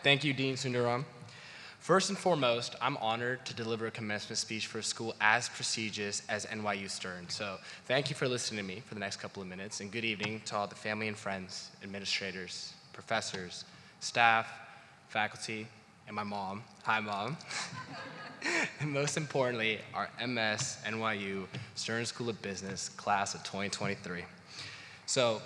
Thank you, Dean Sundaram. First and foremost, I'm honored to deliver a commencement speech for a school as prestigious as NYU Stern. So thank you for listening to me for the next couple of minutes, and good evening to all the family and friends, administrators, professors, staff, faculty, and my mom. Hi, Mom. And most importantly, our MS NYU Stern School of Business class of 2023. So,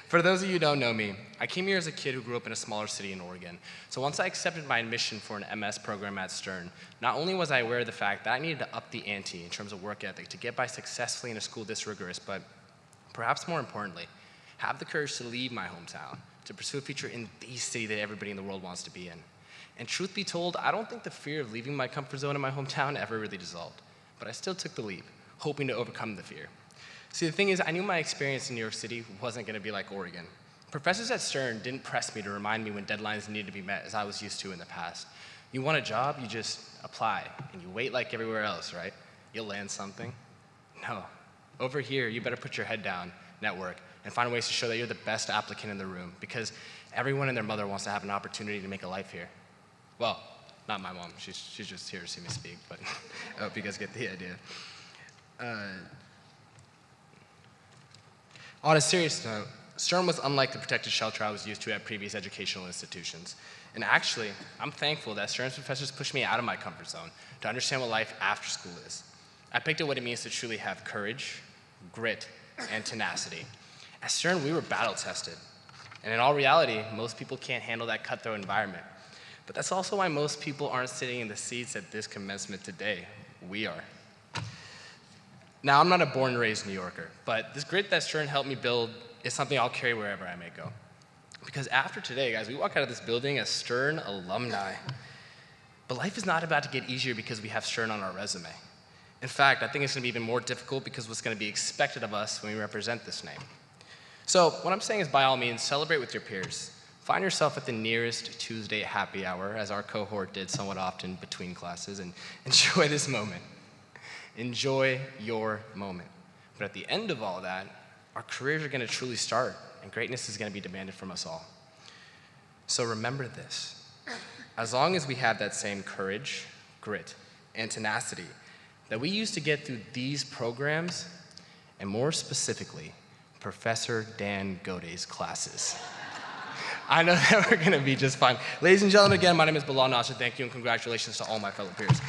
for those of you who don't know me, I came here as a kid who grew up in a smaller city in Oregon. So once I accepted my admission for an MS program at Stern, not only was I aware of the fact that I needed to up the ante in terms of work ethic to get by successfully in a school this rigorous, but perhaps more importantly, have the courage to leave my hometown to pursue a future in the city that everybody in the world wants to be in. And truth be told, I don't think the fear of leaving my comfort zone in my hometown ever really dissolved, but I still took the leap, hoping to overcome the fear. See, the thing is, I knew my experience in New York City wasn't going to be like Oregon. Professors at Stern didn't press me to remind me when deadlines needed to be met as I was used to in the past. You want a job, you just apply, and you wait like everywhere else, right? You'll land something. No. Over here, you better put your head down, network, and find ways to show that you're the best applicant in the room, because everyone and their mother wants to have an opportunity to make a life here. Well, not my mom. She's just here to see me speak, but I hope you guys get the idea. On a serious note, Stern was unlike the protected shelter I was used to at previous educational institutions. And actually, I'm thankful that Stern's professors pushed me out of my comfort zone to understand what life after school is. I picked up what it means to truly have courage, grit, and tenacity. At Stern, we were battle-tested. And in all reality, most people can't handle that cutthroat environment. But that's also why most people aren't sitting in the seats at this commencement today. We are. Now, I'm not a born and raised New Yorker, but this grit that Stern helped me build is something I'll carry wherever I may go. Because after today, guys, we walk out of this building as Stern alumni. But life is not about to get easier because we have Stern on our resume. In fact, I think it's going to be even more difficult because what's going to be expected of us when we represent this name. So what I'm saying is, by all means, celebrate with your peers. Find yourself at the nearest Tuesday happy hour, as our cohort did somewhat often between classes, and enjoy this moment. Enjoy your moment. But at the end of all that, our careers are going to truly start, and greatness is going to be demanded from us all. So remember this. As long as we have that same courage, grit, and tenacity that we used to get through these programs, and more specifically, Professor Dan Godey's classes, I know that we're going to be just fine. Ladies and gentlemen, again, my name is Bilal, Nasir. Thank you, and congratulations to all my fellow peers.